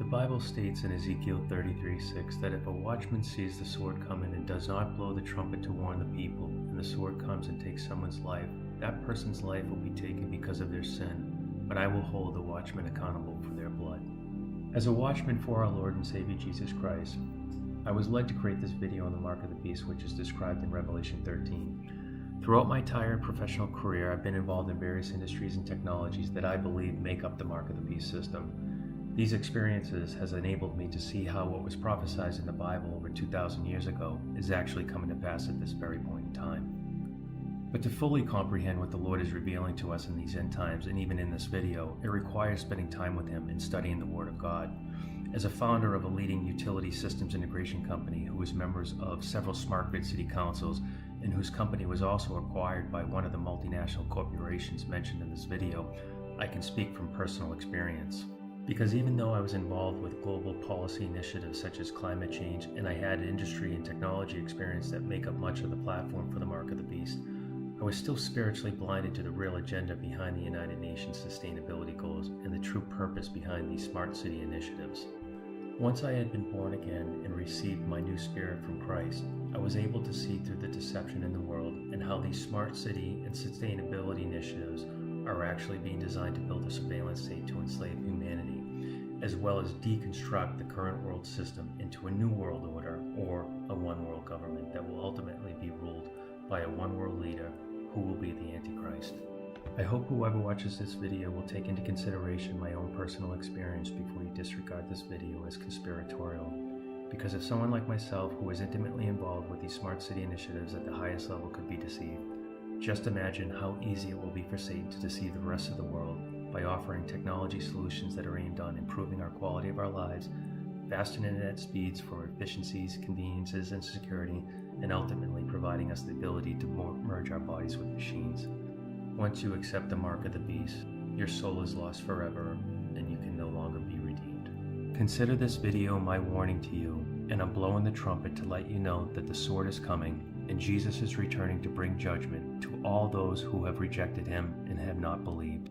Bible states in Ezekiel 33:6 that if a watchman sees the sword coming and does not blow the trumpet to warn the people, and the sword comes and takes someone's life, that person's life will be taken because of their sin, but I will hold the watchman accountable for their blood. As a watchman for our Lord and Savior Jesus Christ, I was led to create this video on the mark of the beast, which is described in Revelation 13. Throughout my entire professional career, I've been involved in various industries and technologies that I believe make up the mark of the beast system. These experiences has enabled me to see how what was prophesied in the Bible over 2,000 years ago is actually coming to pass at this very point in time. But to fully comprehend what the Lord is revealing to us in these end times, and even in this video, it requires spending time with Him and studying the Word of God. As a founder of a leading utility systems integration company who is members of several smart grid city councils, and whose company was also acquired by one of the multinational corporations mentioned in this video, I can speak from personal experience. Because even though I was involved with global policy initiatives such as climate change, and I had industry and technology experience that make up much of the platform for the Mark of the Beast, I was still spiritually blinded to the real agenda behind the United Nations sustainability goals and the true purpose behind these smart city initiatives. Once I had been born again and received my new spirit from Christ, I was able to see through the deception in the world and how these smart city and sustainability initiatives are actually being designed to build a surveillance state to enslave humanity, as well as deconstruct the current world system into a new world order or a one world government that will ultimately be ruled by a one world leader who will be the Antichrist. I hope whoever watches this video will take into consideration my own personal experience before you disregard this video as conspiratorial. Because if someone like myself who is intimately involved with these smart city initiatives at the highest level could be deceived, just imagine how easy it will be for Satan to deceive the rest of the world by offering technology solutions that are aimed on improving our quality of our lives, faster internet speeds for efficiencies, conveniences, and security, and ultimately providing us the ability to merge our bodies with machines. Once you accept the mark of the beast, your soul is lost forever, and you can no longer be redeemed. Consider this video my warning to you, and I'm blowing the trumpet to let you know that the sword is coming, and Jesus is returning to bring judgment to all those who have rejected Him and have not believed.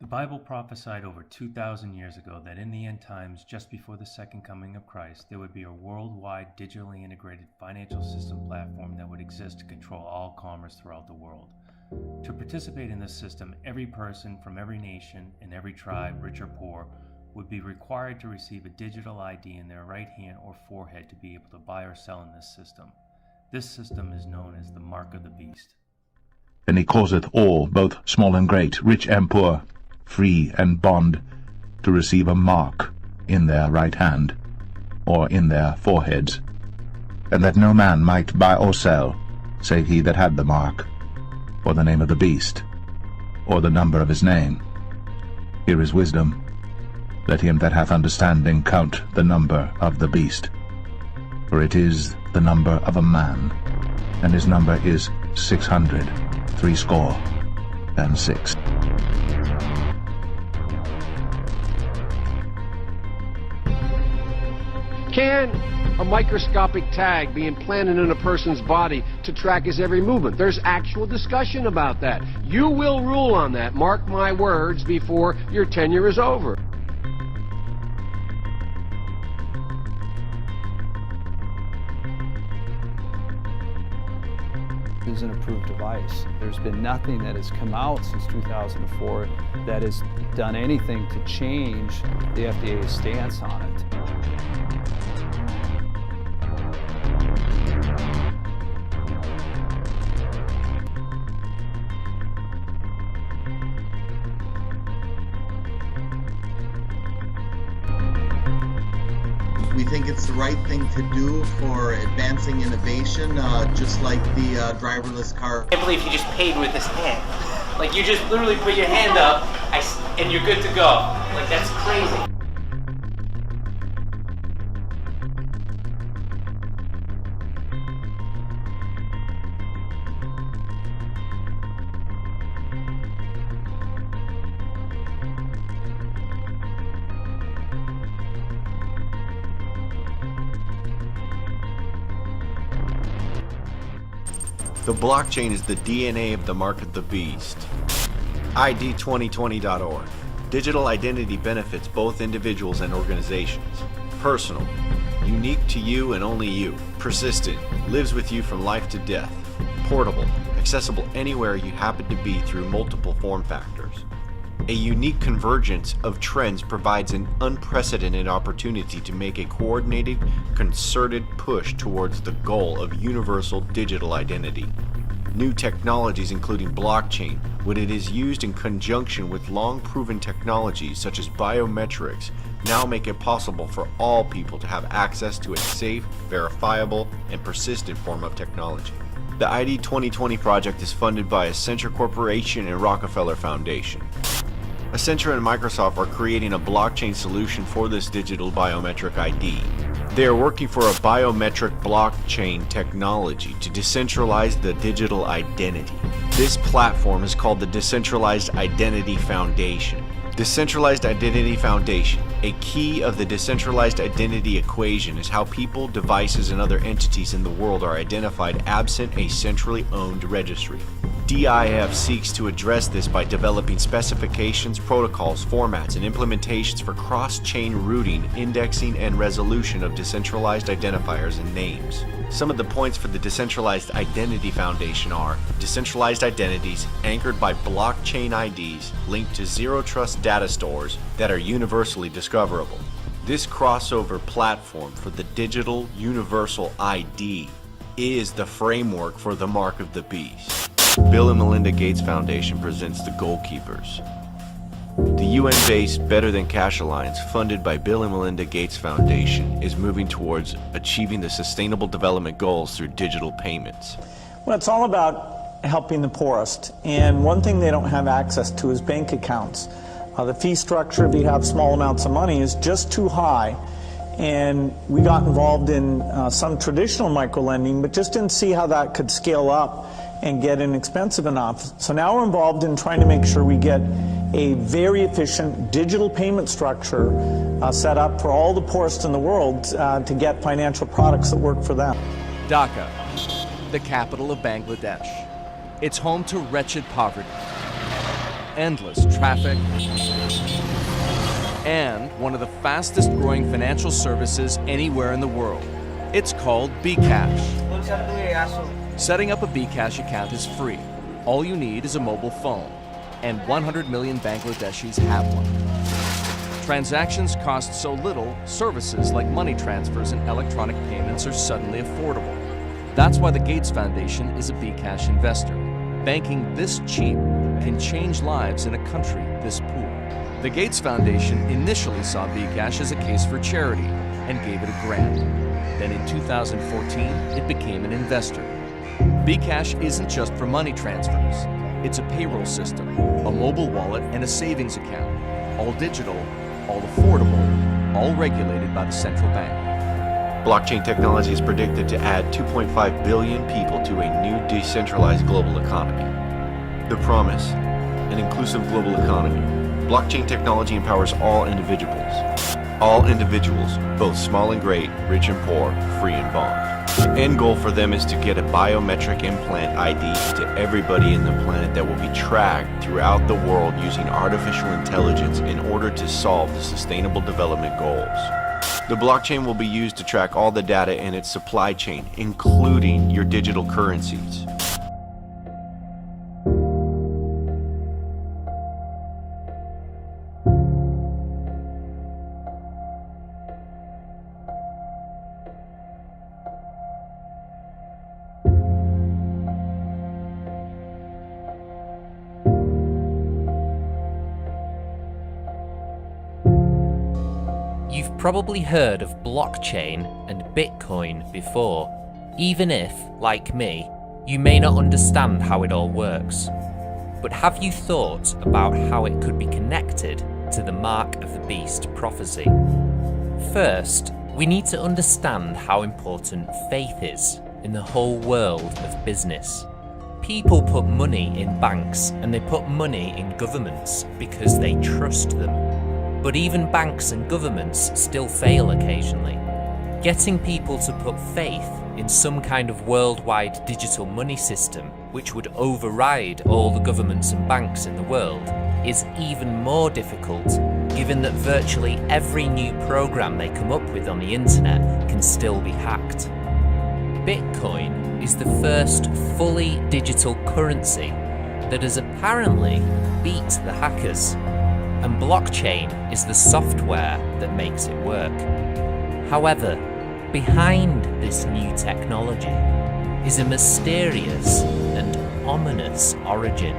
The Bible prophesied over 2,000 years ago that in the end times, just before the second coming of Christ, there would be a worldwide digitally integrated financial system platform that would exist to control all commerce throughout the world. To participate in this system, every person from every nation and every tribe, rich or poor, would be required to receive a digital ID in their right hand or forehead to be able to buy or sell in this system. This system is known as the Mark of the Beast. And he causeth all, both small and great, rich and poor, free and bond, to receive a mark in their right hand, or in their foreheads, and that no man might buy or sell, save he that had the mark, or the name of the beast, or the number of his name. Here is wisdom. Let him that hath understanding count the number of the beast, for it is the number of a man, and his number is 666. Can a microscopic tag be implanted in a person's body to track his every movement? There's actual discussion about that. You will rule on that, mark my words, before your tenure is over. Is an approved device. There's been nothing that has come out since 2004 that has done anything to change the FDA's stance on it. We think it's the right thing to do for advancing innovation, just like the driverless car. I can't believe he just paid with his hand. Like, you just literally put your hand up and you're good to go. Like, that's crazy. The blockchain is the DNA of the mark of the beast. ID2020.org. digital identity benefits both individuals and organizations. Personal, unique to you and only you. Persistent, lives with you from life to death. Portable, accessible anywhere you happen to be through multiple form factors. A unique convergence of trends provides an unprecedented opportunity to make a coordinated, concerted push towards the goal of universal digital identity. New technologies including blockchain, when it is used in conjunction with long-proven technologies such as biometrics, now make it possible for all people to have access to a safe, verifiable, and persistent form of technology. The ID2020 project is funded by Accenture Corporation and Rockefeller Foundation. Accenture and Microsoft are creating a blockchain solution for this digital biometric ID. They are working for a biometric blockchain technology to decentralize the digital identity. This platform is called the Decentralized Identity Foundation. Decentralized Identity Foundation. A key of the decentralized identity equation is how people, devices, and other entities in the world are identified absent a centrally owned registry. DIF seeks to address this by developing specifications, protocols, formats, and implementations for cross-chain routing, indexing, and resolution of decentralized identifiers and names. Some of the points for the Decentralized Identity Foundation are decentralized identities anchored by blockchain IDs linked to zero-trust data stores that are universally discoverable. This crossover platform for the digital universal ID is the framework for the Mark of the Beast. Bill and Melinda Gates Foundation presents The Goalkeepers. The UN-based Better Than Cash Alliance, funded by Bill and Melinda Gates Foundation, is moving towards achieving the Sustainable Development Goals through digital payments. Well, it's all about helping the poorest, and one thing they don't have access to is bank accounts. The fee structure, if you have small amounts of money, is just too high, and we got involved in some traditional microlending, but just didn't see how that could scale up and get inexpensive enough. So now we're involved in trying to make sure we get a very efficient digital payment structure set up for all the poorest in the world to get financial products that work for them. Dhaka, the capital of Bangladesh. It's home to wretched poverty, endless traffic, and one of the fastest growing financial services anywhere in the world. It's called bKash. Setting up a bKash account is free. All you need is a mobile phone, and 100 million Bangladeshis have one. Transactions cost so little, services like money transfers and electronic payments are suddenly affordable. That's why the Gates Foundation is a bKash investor. Banking this cheap can change lives in a country this poor. The Gates Foundation initially saw bKash as a case for charity and gave it a grant. Then in 2014, it became an investor. bKash isn't just for money transfers. It's a payroll system, a mobile wallet, and a savings account. All digital, all affordable, all regulated by the central bank. Blockchain technology is predicted to add 2.5 billion people to a new decentralized global economy. The promise, an inclusive global economy. Blockchain technology empowers all individuals. All individuals, both small and great, rich and poor, free and bond. The end goal for them is to get a biometric implant ID to everybody in the planet that will be tracked throughout the world using artificial intelligence in order to solve the Sustainable Development Goals. The blockchain will be used to track all the data in its supply chain, including your digital currencies. You've probably heard of blockchain and Bitcoin before, even if, like me, you may not understand how it all works. But have you thought about how it could be connected to the Mark of the Beast prophecy? First, we need to understand how important faith is in the whole world of business. People put money in banks and they put money in governments because they trust them. But even banks and governments still fail occasionally. Getting people to put faith in some kind of worldwide digital money system which would override all the governments and banks in the world is even more difficult, given that virtually every new program they come up with on the internet can still be hacked. Bitcoin is the first fully digital currency that has apparently beat the hackers, and blockchain is the software that makes it work. However, behind this new technology is a mysterious and ominous origin.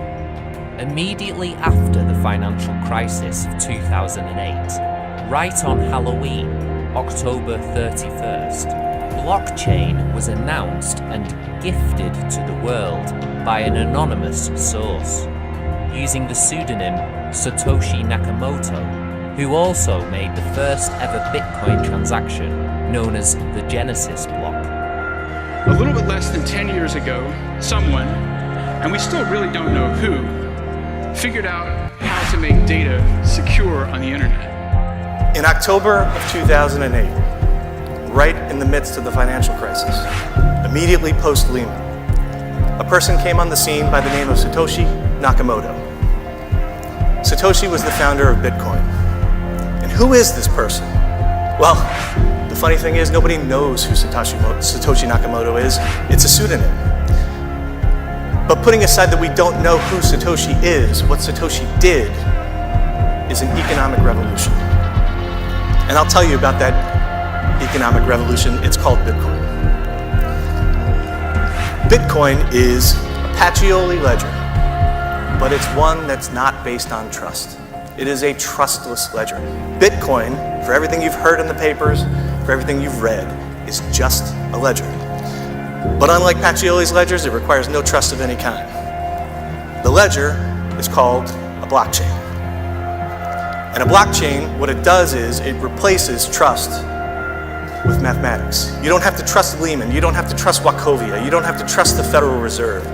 Immediately after the financial crisis of 2008, right on Halloween, October 31st, blockchain was announced and gifted to the world by an anonymous source, using the pseudonym Satoshi Nakamoto, who also made the first ever Bitcoin transaction known as the Genesis block. A little bit less than 10 years ago, someone, and we still really don't know who, figured out how to make data secure on the internet. In October of 2008, right in the midst of the financial crisis, immediately post-Lehman, a person came on the scene by the name of Satoshi Nakamoto. Satoshi was the founder of Bitcoin. And who is this person? Well, the funny thing is nobody knows who Satoshi Nakamoto is. It's a pseudonym. But putting aside that we don't know who Satoshi is, what Satoshi did is an economic revolution. And I'll tell you about that economic revolution. It's called Bitcoin. Bitcoin is a Pacioli ledger, but it's one that's not based on trust. It is a trustless ledger. Bitcoin, for everything you've heard in the papers, for everything you've read, is just a ledger. But unlike Pacioli's ledgers, it requires no trust of any kind. The ledger is called a blockchain. And a blockchain, what it does is it replaces trust with mathematics. You don't have to trust Lehman, you don't have to trust Wachovia, you don't have to trust the Federal Reserve.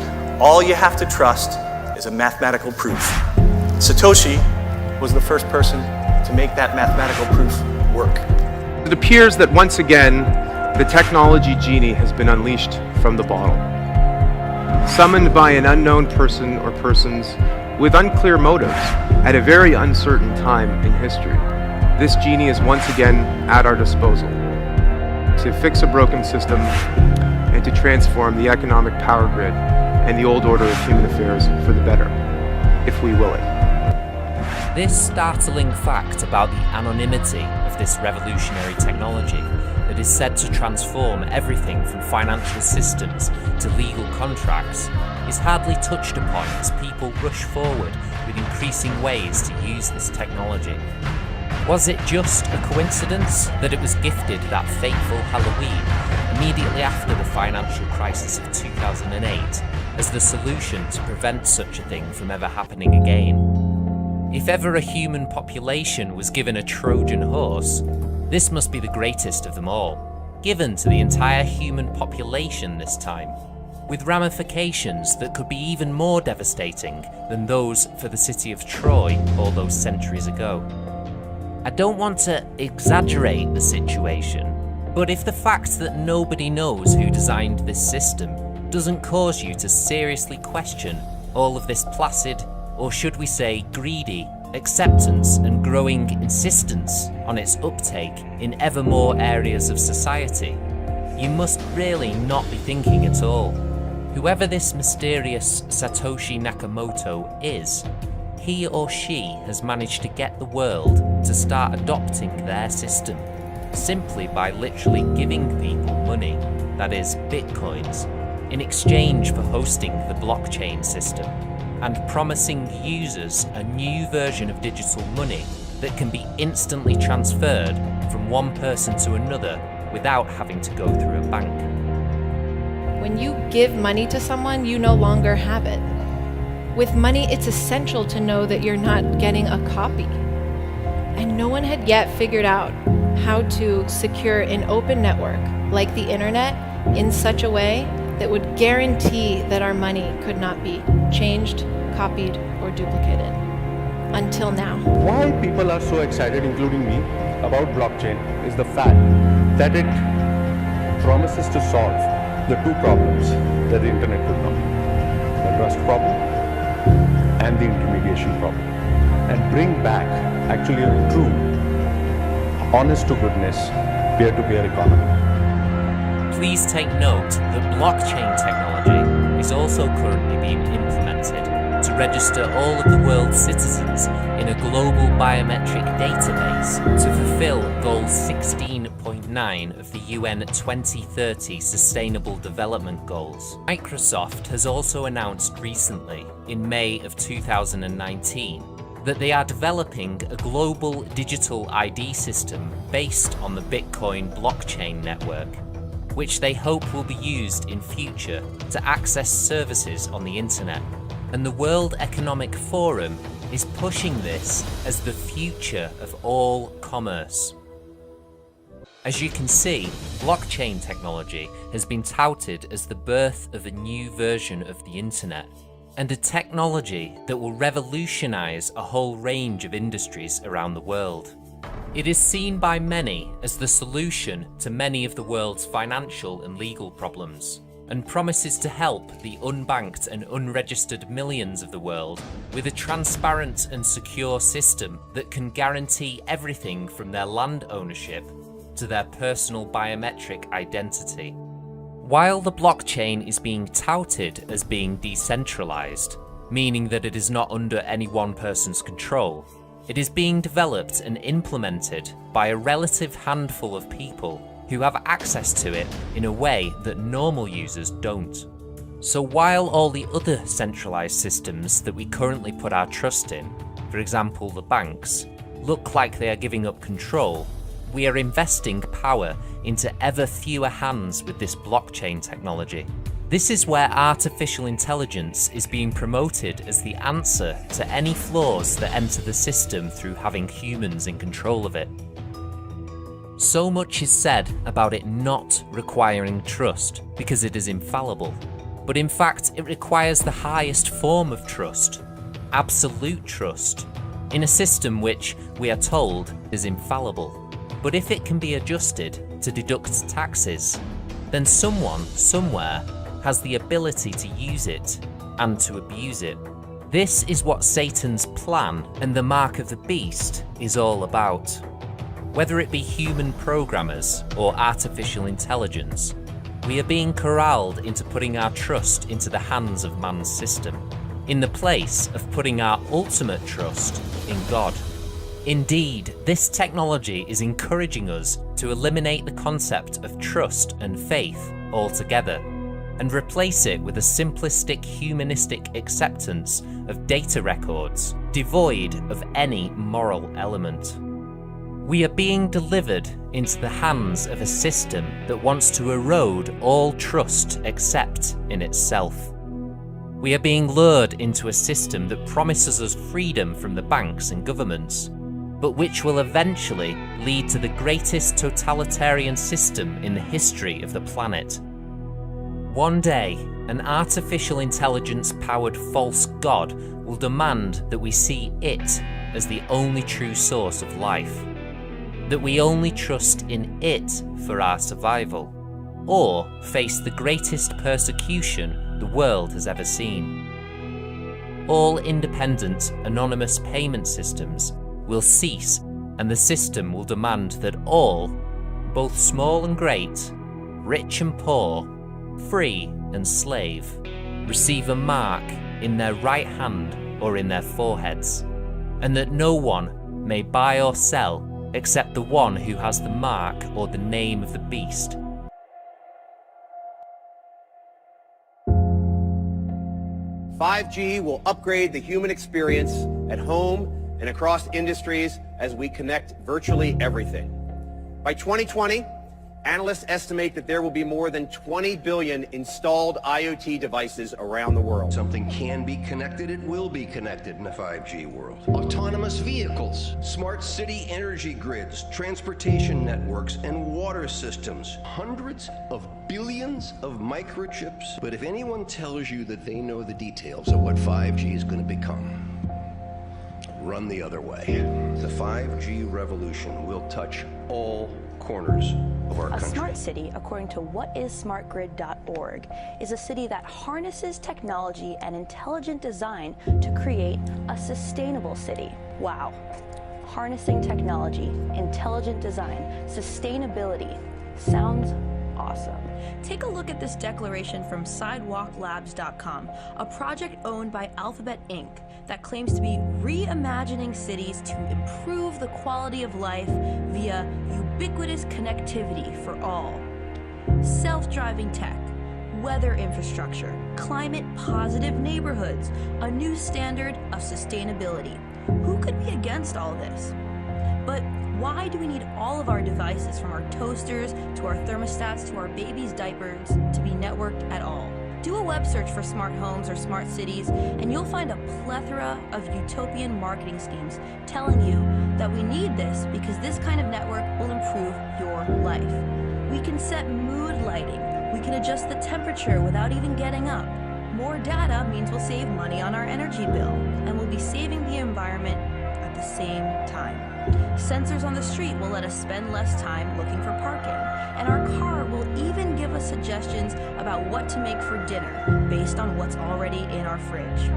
All you have to trust is a mathematical proof. Satoshi was the first person to make that mathematical proof work. It appears that once again, the technology genie has been unleashed from the bottle. Summoned by an unknown person or persons with unclear motives at a very uncertain time in history, this genie is once again at our disposal to fix a broken system and to transform the economic power grid and the old order of human affairs for the better, if we will it. This startling fact about the anonymity of this revolutionary technology that is said to transform everything from financial systems to legal contracts is hardly touched upon as people rush forward with increasing ways to use this technology. Was it just a coincidence that it was gifted that fateful Halloween immediately after the financial crisis of 2008 as the solution to prevent such a thing from ever happening again? If ever a human population was given a Trojan horse, this must be the greatest of them all, given to the entire human population this time, with ramifications that could be even more devastating than those for the city of Troy all those centuries ago. I don't want to exaggerate the situation, but if the fact that nobody knows who designed this system doesn't cause you to seriously question all of this placid, or should we say greedy, acceptance and growing insistence on its uptake in ever more areas of society, you must really not be thinking at all. Whoever this mysterious Satoshi Nakamoto is, he or she has managed to get the world to start adopting their system, simply by literally giving people money, that is, bitcoins, in exchange for hosting the blockchain system, and promising users a new version of digital money that can be instantly transferred from one person to another without having to go through a bank. When you give money to someone, you no longer have it. With money, it's essential to know that you're not getting a copy. And no one had yet figured out how to secure an open network like the internet in such a way that would guarantee that our money could not be changed, copied, or duplicated. Until now. Why people are so excited, including me, about blockchain is the fact that it promises to solve the two problems that the internet could not. The trust problem and the intermediation problem. and bring back actually a true, honest-to-goodness, peer-to-peer economy. Please take note that blockchain technology is also currently being implemented to register all of the world's citizens in a global biometric database to fulfill Goal 16.9 of the UN 2030 Sustainable Development Goals. Microsoft has also announced recently, in May of 2019, that they are developing a global digital ID system based on the Bitcoin blockchain network, which they hope will be used in future to access services on the internet. And the World Economic Forum is pushing this as the future of all commerce. As you can see, blockchain technology has been touted as the birth of a new version of the internet, and a technology that will revolutionize a whole range of industries around the world. It is seen by many as the solution to many of the world's financial and legal problems, and promises to help the unbanked and unregistered millions of the world with a transparent and secure system that can guarantee everything from their land ownership to their personal biometric identity. While the blockchain is being touted as being decentralized, meaning that it is not under any one person's control, it is being developed and implemented by a relative handful of people who have access to it in a way that normal users don't. So while all the other centralized systems that we currently put our trust in, for example the banks, look like they are giving up control, we are investing power into ever fewer hands with this blockchain technology. This is where artificial intelligence is being promoted as the answer to any flaws that enter the system through having humans in control of it. So much is said about it not requiring trust because it is infallible, but in fact it requires the highest form of trust, absolute trust, in a system which, we are told, is infallible. But if it can be adjusted to deduct taxes, then someone, somewhere, has the ability to use it and to abuse it. This is what Satan's plan and the mark of the beast is all about. Whether it be human programmers or artificial intelligence, we are being corralled into putting our trust into the hands of man's system, in the place of putting our ultimate trust in God. Indeed, this technology is encouraging us to eliminate the concept of trust and faith altogether, and replace it with a simplistic humanistic acceptance of data records, devoid of any moral element. We are being delivered into the hands of a system that wants to erode all trust except in itself. We are being lured into a system that promises us freedom from the banks and governments, but which will eventually lead to the greatest totalitarian system in the history of the planet. One day, an artificial intelligence-powered false god will demand that we see it as the only true source of life, that we only trust in it for our survival, or face the greatest persecution the world has ever seen. All independent, anonymous payment systems will cease, and the system will demand that all, both small and great, rich and poor, free and slave, receive a mark in their right hand or in their foreheads, and that no one may buy or sell except the one who has the mark or the name of the beast. "5G will upgrade the human experience at home and across industries as we connect virtually everything. By 2020, analysts estimate that there will be more than 20 billion installed IoT devices around the world. Something can be connected, it will be connected in the 5G world. Autonomous vehicles, smart city energy grids, transportation networks, and water systems. Hundreds of billions of microchips. But if anyone tells you that they know the details of what 5G is going to become, run the other way. The 5G revolution will touch all corners of our A country. smart city, according to whaissmartgrid.org, is a city that harnesses technology and intelligent design to create a sustainable city. Wow. Harnessing technology, intelligent design, sustainability. Sounds awesome. Take a look at this declaration from sidewalklabs.com, a project owned by Alphabet Inc. that claims to be reimagining cities to improve the quality of life via ubiquitous connectivity for all. Self-driving tech, weather infrastructure, climate-positive neighborhoods, a new standard of sustainability. Who could be against all this? But why do we need all of our devices, from our toasters to our thermostats to our babies' diapers, to be networked at all? Do a web search for smart homes or smart cities, and you'll find a plethora of utopian marketing schemes telling you that we need this because this kind of network will improve your life. We can set mood lighting. We can adjust the temperature without even getting up. More data means we'll save money on our energy bill, and we'll be saving the environment at the same time. Sensors on the street will let us spend less time looking for parking, and our car will even give us suggestions about what to make for dinner based on what's already in our fridge.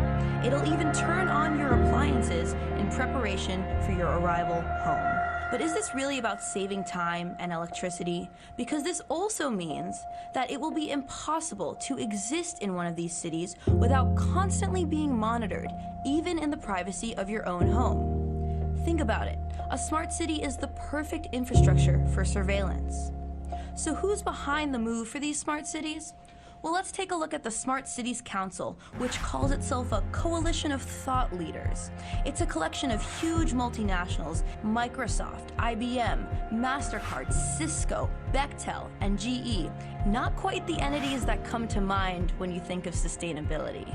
It'll even turn on your appliances in preparation for your arrival home. But is this really about saving time and electricity? Because this also means that it will be impossible to exist in one of these cities without constantly being monitored, even in the privacy of your own home. Think about it. A smart city is the perfect infrastructure for surveillance. So who's behind the move for these smart cities? Well, let's take a look at the Smart Cities Council, which calls itself a coalition of thought leaders. It's a collection of huge multinationals: Microsoft, IBM, MasterCard, Cisco, Bechtel, and GE. Not quite the entities that come to mind when you think of sustainability.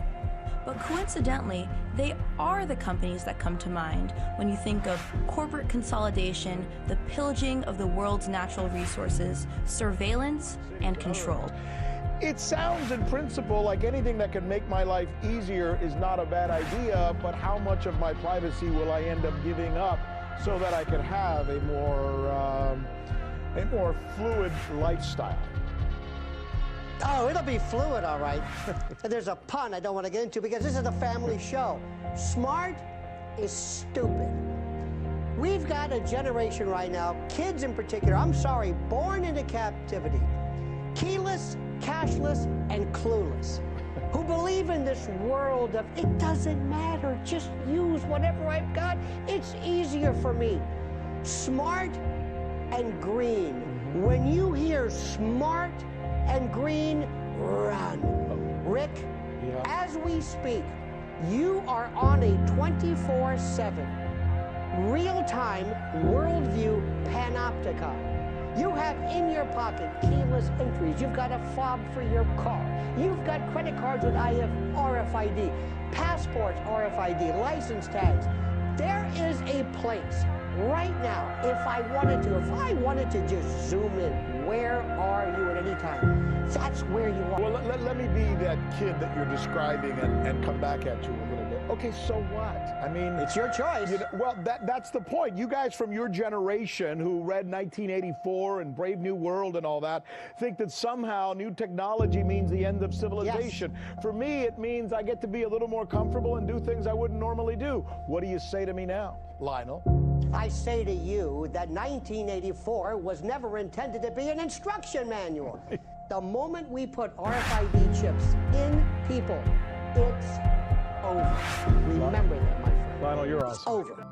But coincidentally, they are the companies that come to mind when you think of corporate consolidation, the pillaging of the world's natural resources, surveillance, and control. It sounds in principle like anything that could make my life easier is not a bad idea, but how much of my privacy will I end up giving up so that I can have a more fluid lifestyle? Oh, it'll be fluid, all right. There's a pun I don't want to get into because this is a family show. Smart is stupid. We've got a generation right now, kids in particular, I'm sorry, born into captivity. Keyless, cashless, and clueless. Who believe in this world of, it doesn't matter, just use whatever I've got. It's easier for me. Smart and green. When you hear smart and green, run. Rick, as we speak, you are on a 24/7 real-time worldview panoptica. You have in your pocket keyless entries. You've got a fob for your car. You've got credit cards with RFID, passports RFID, license tags. There is a place right now, if I wanted to just zoom in, where are you at any time? That's where you are. Well, let me be that kid that you're describing and come back at you a little bit. Okay, so what? I mean, it's your choice. Well, that's the point. You guys from your generation who read 1984 and Brave New World and all that think that somehow new technology means the end of civilization. Yes. For me, it means I get to be a little more comfortable and do things I wouldn't normally do. What do you say to me now, Lionel? I say to you that 1984 was never intended to be an instruction manual. The moment we put RFID chips in people, it's over. Remember that, my friend. Lionel, you're awesome. It's over.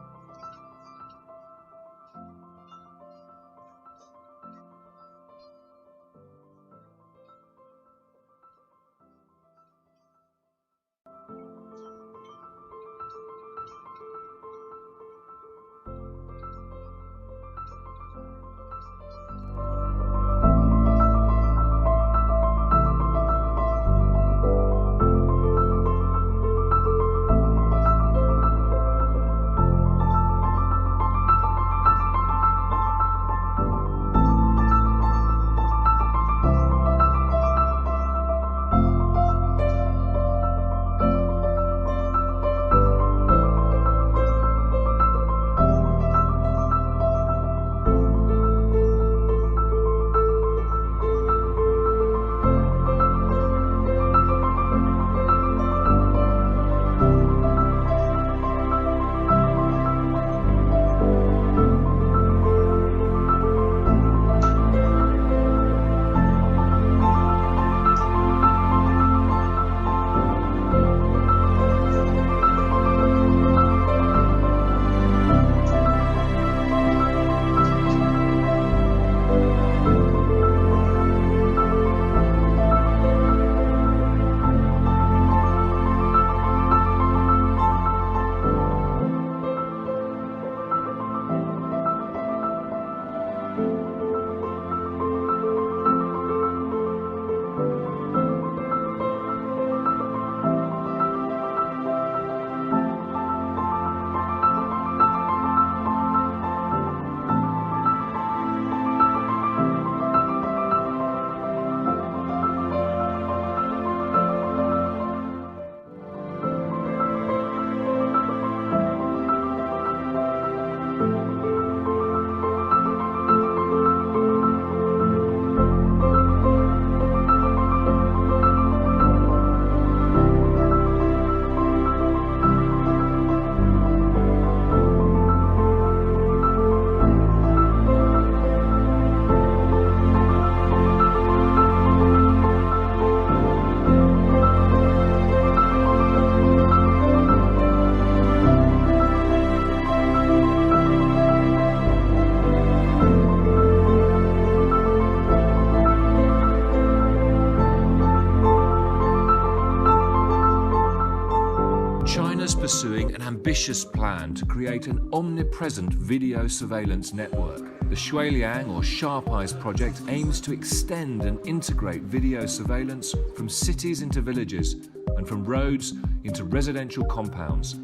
ambitious plan to create an omnipresent video surveillance network. The Shuiliang or Sharp Eyes project aims to extend and integrate video surveillance from cities into villages and from roads into residential compounds.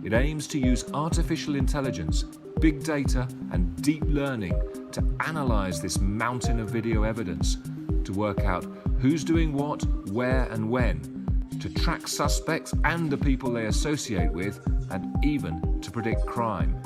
It aims to use artificial intelligence, big data and deep learning to analyze this mountain of video evidence, to work out who's doing what, where and when, to track suspects and the people they associate with, and even to predict crime.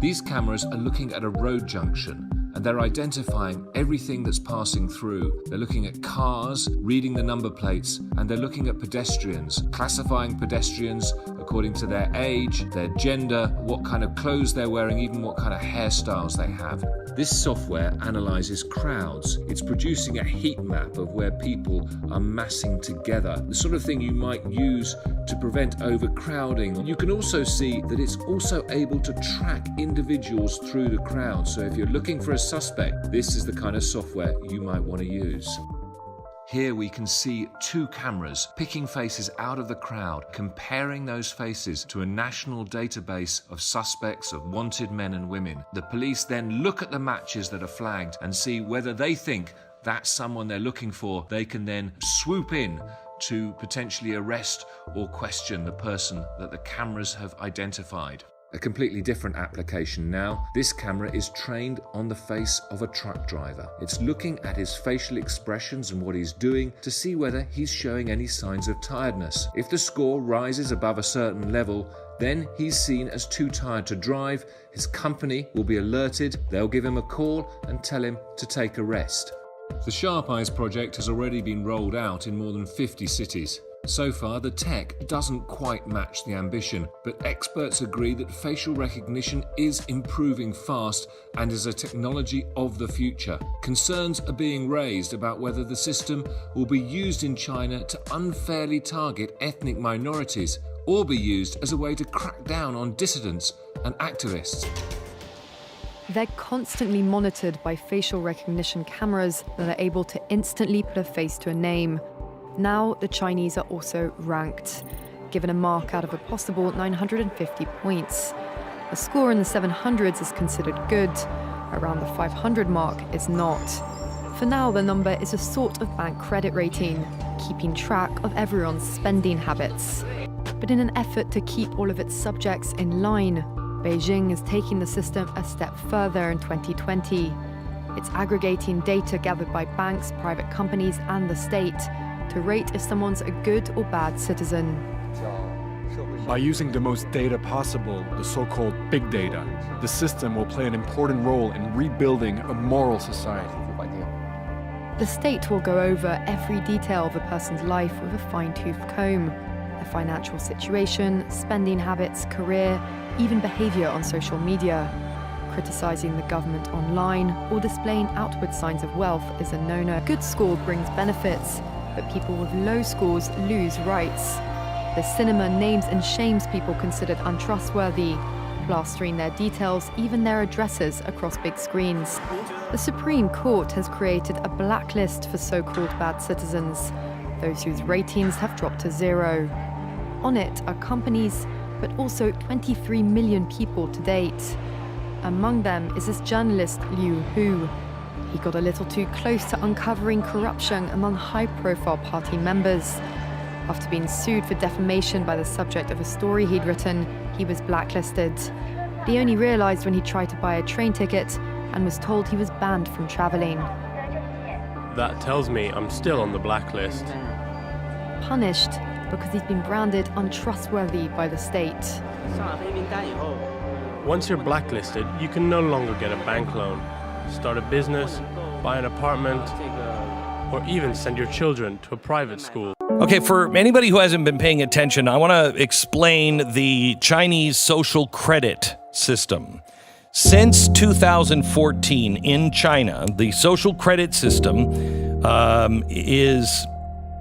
These cameras are looking at a road junction and they're identifying everything that's passing through. They're looking at cars, reading the number plates, and they're looking at pedestrians, classifying pedestrians according to their age, their gender, what kind of clothes they're wearing, even what kind of hairstyles they have. This software analyzes crowds. It's producing a heat map of where people are massing together, the sort of thing you might use to prevent overcrowding. You can also see that it's also able to track individuals through the crowd. So if you're looking for a suspect, this is the kind of software you might want to use. Here we can see two cameras picking faces out of the crowd, comparing those faces to a national database of suspects, of wanted men and women. The police then look at the matches that are flagged and see whether they think that's someone they're looking for. They can then swoop in to potentially arrest or question the person that the cameras have identified. A completely different application now. This camera is trained on the face of a truck driver. It's looking at his facial expressions and what he's doing to see whether he's showing any signs of tiredness. If the score rises above a certain level, then he's seen as too tired to drive. His company will be alerted. They'll give him a call and tell him to take a rest. The Sharp Eyes project has already been rolled out in more than 50 cities. So far, the tech doesn't quite match the ambition, but experts agree that facial recognition is improving fast and is a technology of the future. Concerns are being raised about whether the system will be used in China to unfairly target ethnic minorities or be used as a way to crack down on dissidents and activists. They're constantly monitored by facial recognition cameras that are able to instantly put a face to a name. Now, the Chinese are also ranked, given a mark out of a possible 950 points. A score in the 700s is considered good. Around the 500 mark is not. For now, the number is a sort of bank credit rating, keeping track of everyone's spending habits. But in an effort to keep all of its subjects in line, Beijing is taking the system a step further in 2020. It's aggregating data gathered by banks, private companies, and the state to rate if someone's a good or bad citizen. By using the most data possible, the so-called big data, the system will play an important role in rebuilding a moral society. The state will go over every detail of a person's life with a fine-tooth comb. Their financial situation, spending habits, career, even behavior on social media. Criticizing the government online or displaying outward signs of wealth is a no-no. Good score brings benefits, but people with low scores lose rights. The cinema names and shames people considered untrustworthy, plastering their details, even their addresses, across big screens. The Supreme Court has created a blacklist for so-called bad citizens, those whose ratings have dropped to 0. On it are companies, but also 23 million people to date. Among them is this journalist Liu Hu. He got a little too close to uncovering corruption among high-profile party members. After being sued for defamation by the subject of a story he'd written, he was blacklisted. But he only realized when he tried to buy a train ticket and was told he was banned from traveling. That tells me I'm still on the blacklist. Punished because he's been branded untrustworthy by the state. Once you're blacklisted, you can no longer get a bank loan, start a business, buy an apartment, or even send your children to a private school. Okay, for anybody who hasn't been paying attention, I want to explain the Chinese social credit system. Since 2014 in China, the social credit system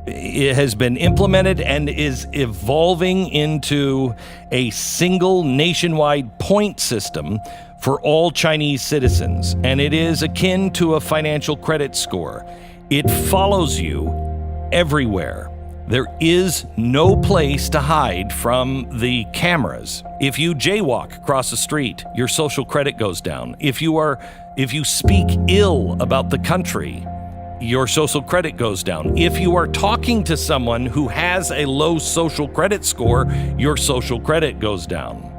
it has been implemented and is evolving into a single nationwide point system for all Chinese citizens, and it is akin to a financial credit score. It follows you everywhere. There is no place to hide from the cameras. If you jaywalk across the street, your social credit goes down. If you speak ill about the country, your social credit goes down. If you are talking to someone who has a low social credit score, your social credit goes down.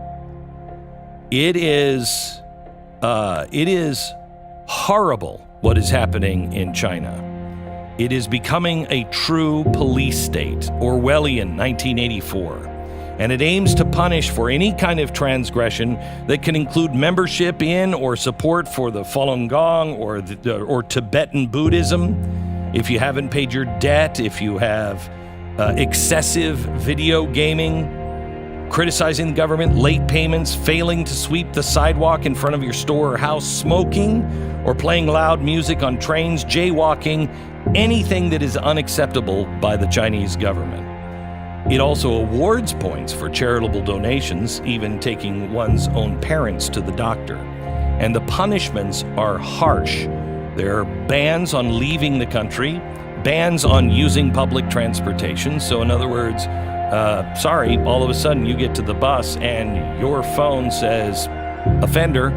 It is horrible what is happening in China. It is becoming a true police state, Orwellian 1984, and it aims to punish for any kind of transgression that can include membership in or support for the Falun Gong or Tibetan Buddhism. If you haven't paid your debt, if you have excessive video gaming, criticizing the government, late payments, failing to sweep the sidewalk in front of your store or house, smoking, or playing loud music on trains, jaywalking, anything that is unacceptable by the Chinese government. It also awards points for charitable donations, even taking one's own parents to the doctor. And the punishments are harsh. There are bans on leaving the country, bans on using public transportation. So in other words, all of a sudden you get to the bus and your phone says, offender,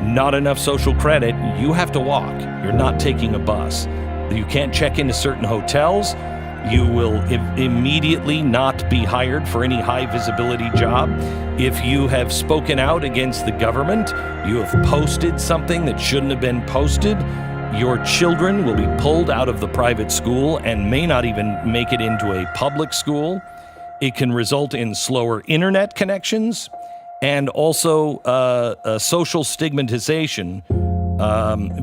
not enough social credit, you have to walk. You're not taking a bus. You can't check into certain hotels. You will immediately not be hired for any high visibility job. If you have spoken out against the government, you have posted something that shouldn't have been posted, your children will be pulled out of the private school and may not even make it into a public school. It can result in slower internet connections and also social stigmatization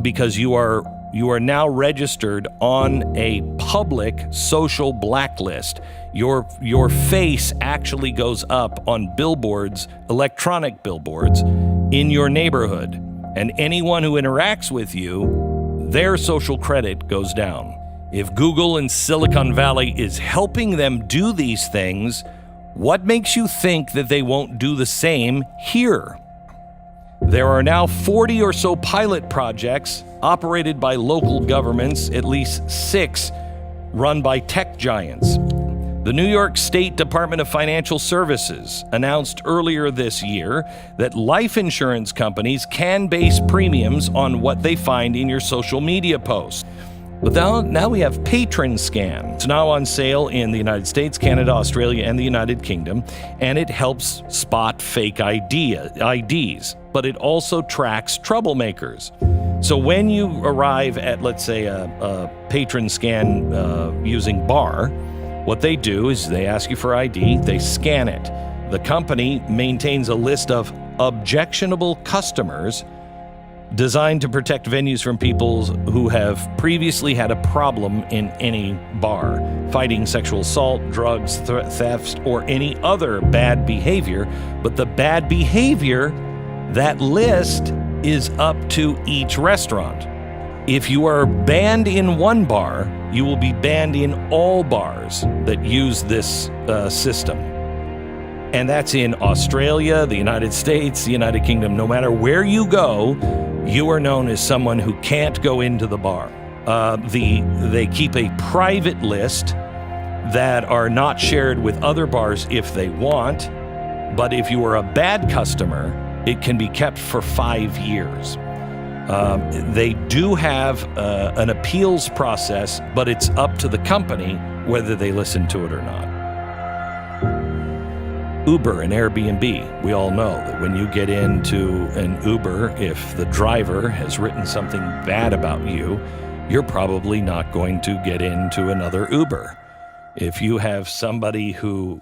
because you are now registered on a public social blacklist. Your face actually goes up on billboards, electronic billboards, in your neighborhood. And anyone who interacts with you, their social credit goes down. If Google in Silicon Valley is helping them do these things, what makes you think that they won't do the same here? There are now 40 or so pilot projects operated by local governments, at least 6 run by tech giants. The New York State Department of Financial Services announced earlier this year that life insurance companies can base premiums on what they find in your social media posts. But now we have Patron Scan. It's now on sale in the United States, Canada, Australia, and the United Kingdom, and it helps spot fake IDs, but it also tracks troublemakers. So when you arrive at, let's say, a Patron Scan using bar, what they do is they ask you for ID, they scan it. The company maintains a list of objectionable customers designed to protect venues from people who have previously had a problem in any bar, fighting sexual assault, drugs, thefts, or any other bad behavior. But the bad behavior, that list is up to each restaurant. If you are banned in one bar, you will be banned in all bars that use this system. And that's in Australia, the United States, the United Kingdom. No matter where you go, you are known as someone who can't go into the bar. They keep a private list that are not shared with other bars if they want, but if you are a bad customer, it can be kept for 5 years. They do have an appeals process, but it's up to the company whether they listen to it or not. Uber and Airbnb, we all know that when you get into an Uber, if the driver has written something bad about you, you're probably not going to get into another Uber. If you have somebody who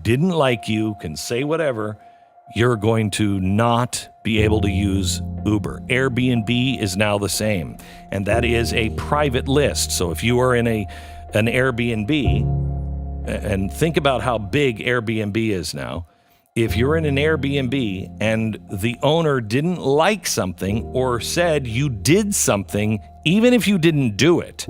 didn't like you, can say whatever, you're going to not be able to use Uber. Airbnb is now the same, and that is a private list. So if you are in an Airbnb, and think about how big Airbnb is now. If you're in an Airbnb and the owner didn't like something or said you did something, even if you didn't do it,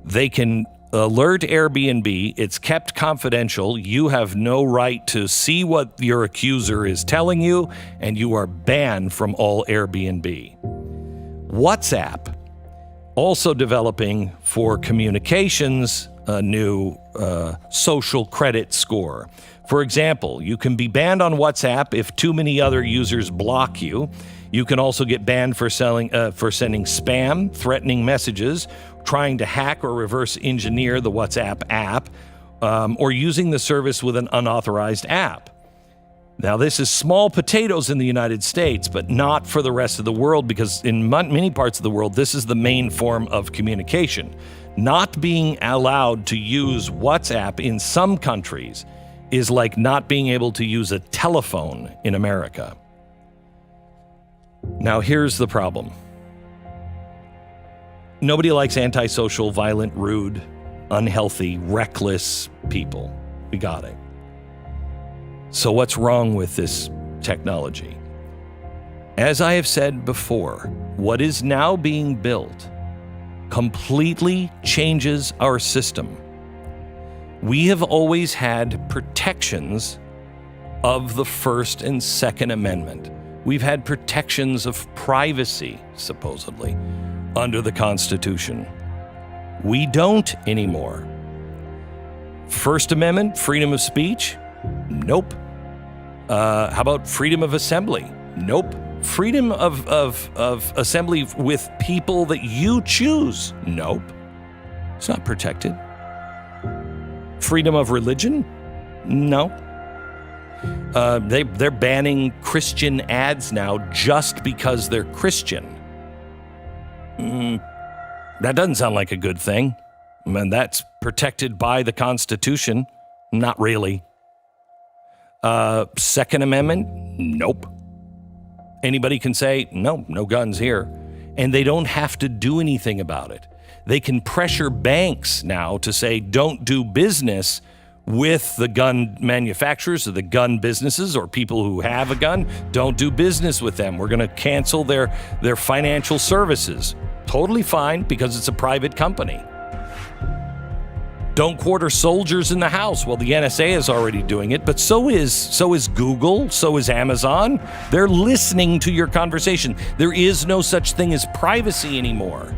they can alert Airbnb. It's kept confidential. You have no right to see what your accuser is telling you, and you are banned from all Airbnb. WhatsApp, also developing for communications, a new social credit score. For example, you can be banned on WhatsApp if too many other users block you. You can also get banned for sending spam, threatening messages, trying to hack or reverse engineer the WhatsApp app, or using the service with an unauthorized app. Now, this is small potatoes in the United States, but not for the rest of the world, because in many parts of the world, this is the main form of communication. Not being allowed to use WhatsApp in some countries is like not being able to use a telephone in America. Now, here's the problem. Nobody likes antisocial, violent, rude, unhealthy, reckless people. We got it. So what's wrong with this technology? As I have said before, what is now being built completely changes our system. We have always had protections of the First and Second Amendment. We've had protections of privacy, supposedly, under the Constitution. We don't anymore. First Amendment, freedom of speech? Nope. How about freedom of assembly? Nope. Freedom of assembly with people that you choose? Nope. It's not protected. Freedom of religion? No. They're banning Christian ads now just because they're Christian. That doesn't sound like a good thing. And that's protected by the Constitution. Not really. Second Amendment? Nope. Anybody can say, no guns here. And they don't have to do anything about it. They can pressure banks now to say, don't do business with the gun manufacturers or the gun businesses or people who have a gun. Don't do business with them. We're going to cancel their financial services. Totally fine, because it's a private company. Don't quarter soldiers in the house. Well, the NSA is already doing it, but so is Google, so is Amazon. They're listening to your conversation. There is no such thing as privacy anymore.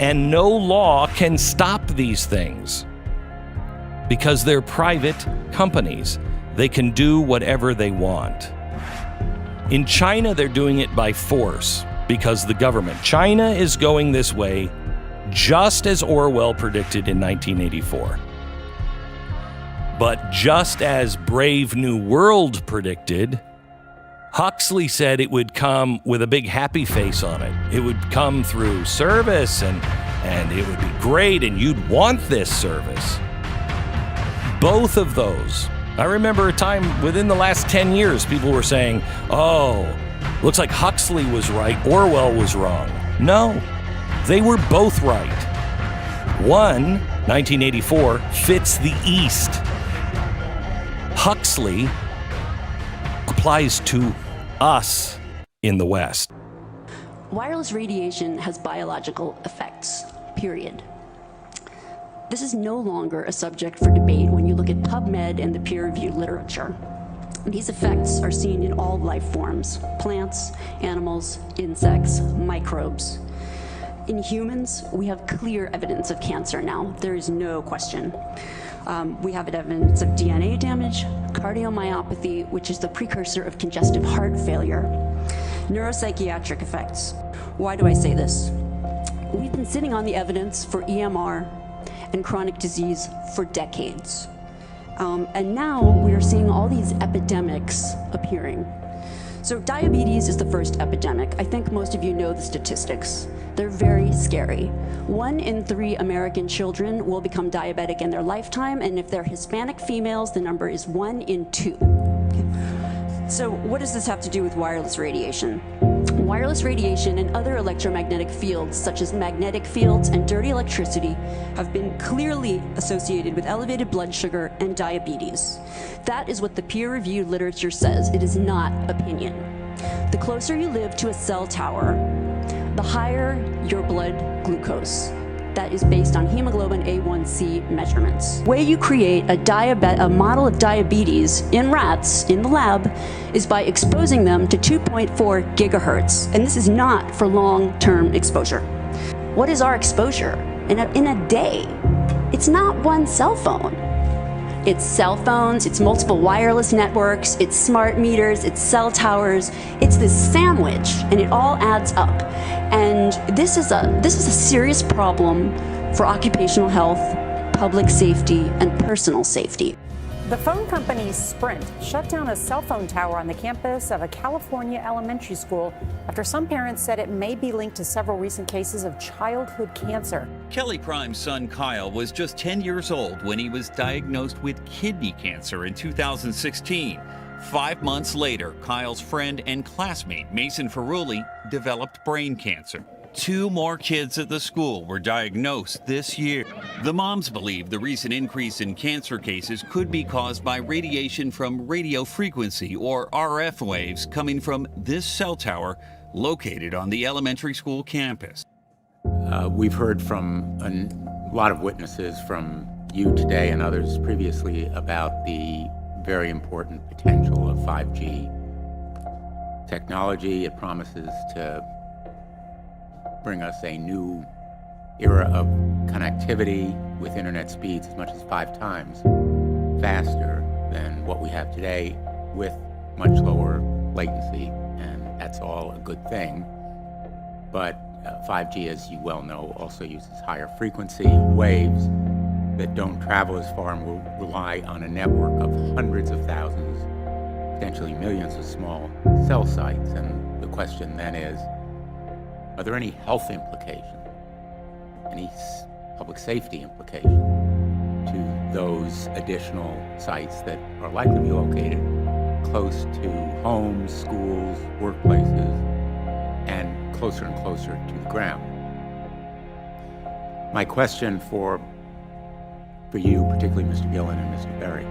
And no law can stop these things because they're private companies. They can do whatever they want. In China, they're doing it by force because the government. China is going this way just as Orwell predicted in 1984. But just as Brave New World predicted, Huxley said it would come with a big happy face on it. It would come through service and it would be great and you'd want this service. Both of those. I remember a time within the last 10 years, people were saying, oh, looks like Huxley was right, Orwell was wrong. No. They were both right. One, 1984, fits the East. Huxley applies to us in the West. Wireless radiation has biological effects, period. This is no longer a subject for debate when you look at PubMed and the peer-reviewed literature. These effects are seen in all life forms: plants, animals, insects, microbes. In humans, we have clear evidence of cancer now. There is no question. We have evidence of DNA damage, cardiomyopathy, which is the precursor of congestive heart failure, neuropsychiatric effects. Why do I say this? We've been sitting on the evidence for EMR and chronic disease for decades. And now we're seeing all these epidemics appearing. So diabetes is the first epidemic. I think most of you know the statistics. They're very scary. 1 in 3 American children will become diabetic in their lifetime, and if they're Hispanic females, the number is 1 in 2. So what does this have to do with wireless radiation? Wireless radiation and other electromagnetic fields, such as magnetic fields and dirty electricity, have been clearly associated with elevated blood sugar and diabetes. That is what the peer-reviewed literature says. It is not opinion. The closer you live to a cell tower, the higher your blood glucose. That is based on hemoglobin A1C measurements. The way you create a model of diabetes in rats in the lab is by exposing them to 2.4 gigahertz. And this is not for long-term exposure. What is our exposure? in a day. It's not one cell phone. It's cell phones, it's multiple wireless networks, it's smart meters, it's cell towers. It's this sandwich, and it all adds up. And this is a serious problem for occupational health, public safety, and personal safety. The phone company Sprint shut down a cell phone tower on the campus of a California elementary school after some parents said it may be linked to several recent cases of childhood cancer. Kelly Prime's son Kyle was just 10 years old when he was diagnosed with kidney cancer in 2016. 5 months later, Kyle's friend and classmate Mason Ferrulli developed brain cancer. 2 more kids at the school were diagnosed this year. The moms believe the recent increase in cancer cases could be caused by radiation from radio frequency, or RF waves, coming from this cell tower located on the elementary school campus. We've heard from a lot of witnesses, from you today and others previously, about the very important potential of 5G technology. It promises to bring us a new era of connectivity with internet speeds as much as 5 times faster than what we have today, with much lower latency, and that's all a good thing. But 5G, as you well know, also uses higher frequency waves that don't travel as far and will rely on a network of hundreds of thousands, potentially millions of small cell sites. And the question then is, are there any health implications, any public safety implications to those additional sites that are likely to be located close to homes, schools, workplaces, and closer and closer to the ground? My question for you, particularly Mr. Gillen and Mr. Berry,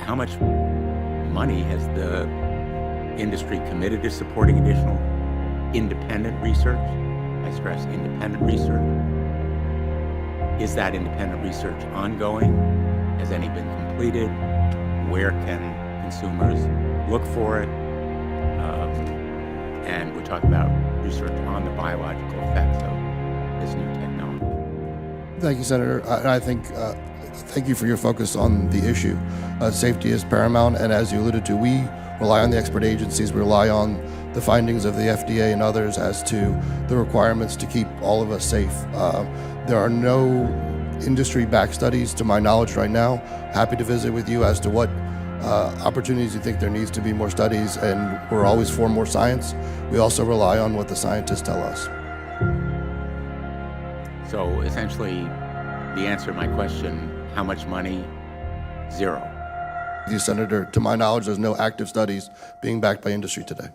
how much money has the industry committed to supporting additional independent research? I stress independent research. Is that independent research ongoing? Has any been completed? Where can consumers look for it? And we're talking about research on the biological effects of this new technology. Thank you, Senator. I think, thank you for your focus on the issue. Safety is paramount, and as you alluded to, we rely on the expert agencies, we rely on the findings of the FDA and others as to the requirements to keep all of us safe. There are no industry-backed studies, to my knowledge right now. Happy to visit with you as to what opportunities you think there needs to be more studies, and we're always for more science. We also rely on what the scientists tell us. So essentially, the answer to my question, how much money? Zero. Senator, to my knowledge, there's no active studies being backed by industry today.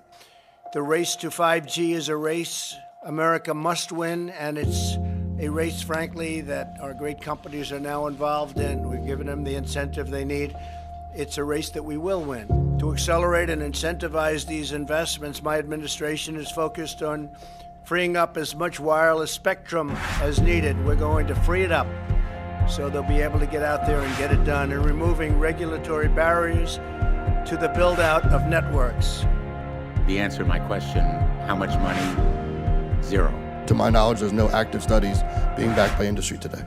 The race to 5G is a race America must win, and it's a race, frankly, that our great companies are now involved in. We've given them the incentive they need. It's a race that we will win. To accelerate and incentivize these investments, my administration is focused on freeing up as much wireless spectrum as needed. We're going to free it up so they'll be able to get out there and get it done, and removing regulatory barriers to the build-out of networks. The answer to my question, how much money? Zero. To my knowledge, there's no active studies being backed by industry today.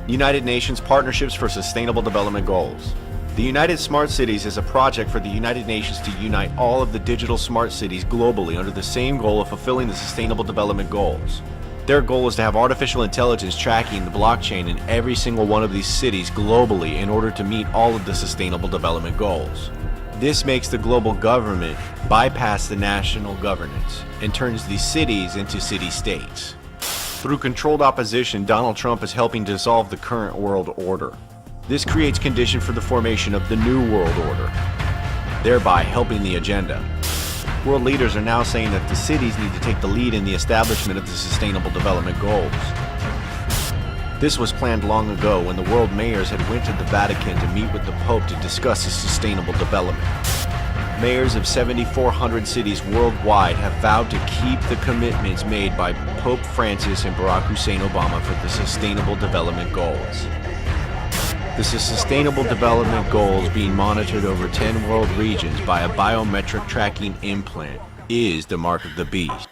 United Nations Partnerships for Sustainable Development Goals. The United Smart Cities is a project for the United Nations to unite all of the digital smart cities globally under the same goal of fulfilling the Sustainable Development Goals. Their goal is to have artificial intelligence tracking the blockchain in every single one of these cities globally in order to meet all of the Sustainable Development Goals. This makes the global government bypass the national governance and turns these cities into city-states. Through controlled opposition, Donald Trump is helping dissolve the current world order. This creates conditions for the formation of the new world order, thereby helping the agenda. World leaders are now saying that the cities need to take the lead in the establishment of the Sustainable Development Goals. This was planned long ago when the world mayors had went to the Vatican to meet with the Pope to discuss the sustainable development. Mayors of 7,400 cities worldwide have vowed to keep the commitments made by Pope Francis and Barack Hussein Obama for the Sustainable Development Goals. The Sustainable Development Goals, being monitored over 10 world regions by a biometric tracking implant, is the mark of the beast.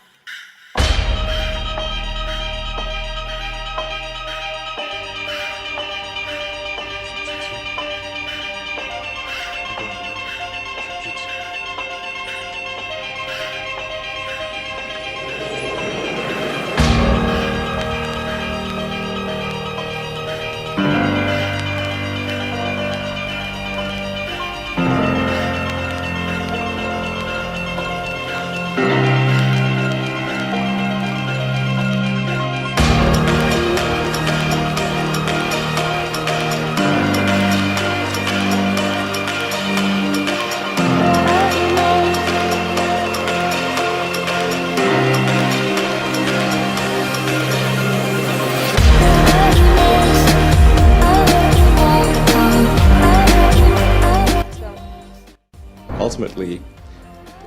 ultimately,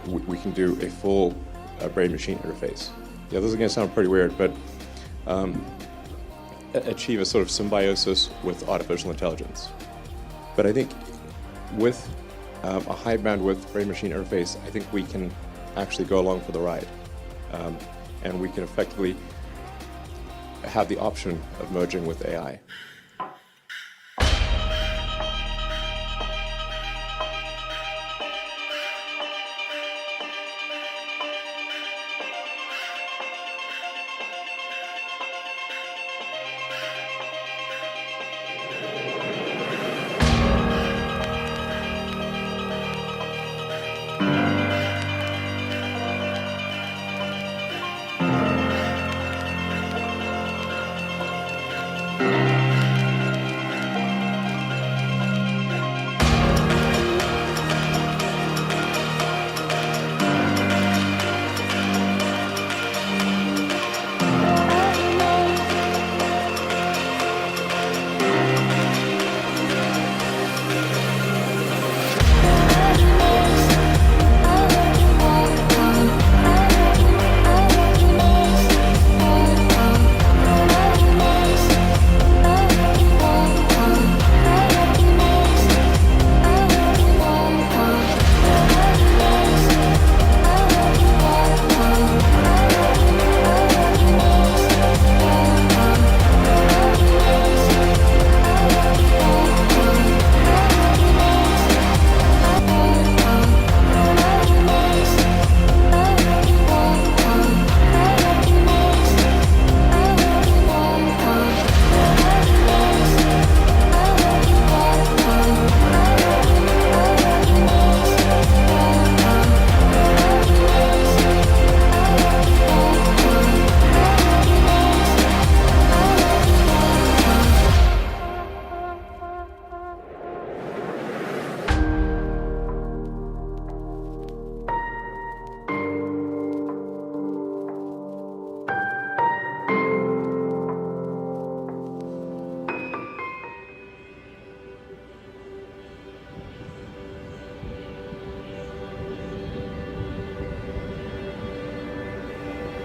we can do a full brain-machine interface. Yeah, this is going to sound pretty weird, but achieve a sort of symbiosis with artificial intelligence. But I think with a high bandwidth brain-machine interface, I think we can actually go along for the ride. And we can effectively have the option of merging with AI.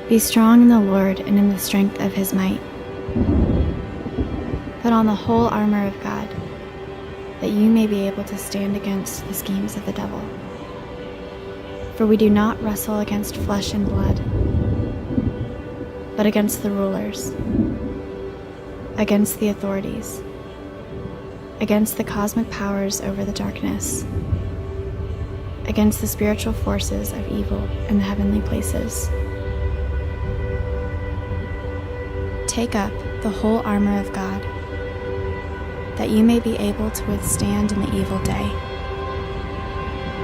Be strong in the Lord and in the strength of his might. Put on the whole armor of God, that you may be able to stand against the schemes of the devil. For we do not wrestle against flesh and blood, but against the rulers, against the authorities, against the cosmic powers over the darkness, against the spiritual forces of evil in the heavenly places. Take up the whole armor of God, that you may be able to withstand in the evil day,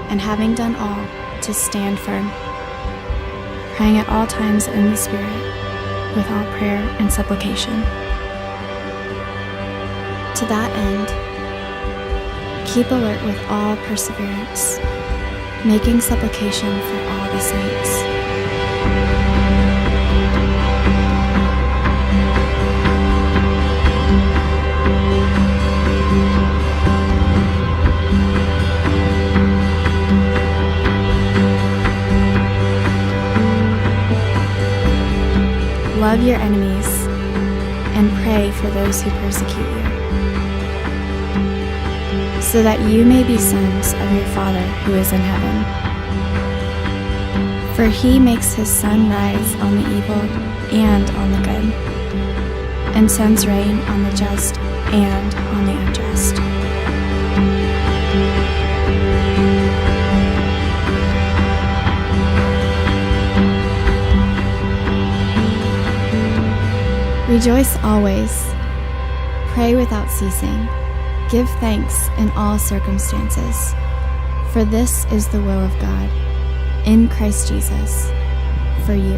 and having done all, to stand firm, praying at all times in the Spirit, with all prayer and supplication. To that end, keep alert with all perseverance, making supplication for all the saints. Love your enemies, and pray for those who persecute you, so that you may be sons of your Father who is in heaven. For he makes his sun rise on the evil and on the good, and sends rain on the just and on the unjust. Rejoice always, pray without ceasing, give thanks in all circumstances, for this is the will of God, in Christ Jesus, for you.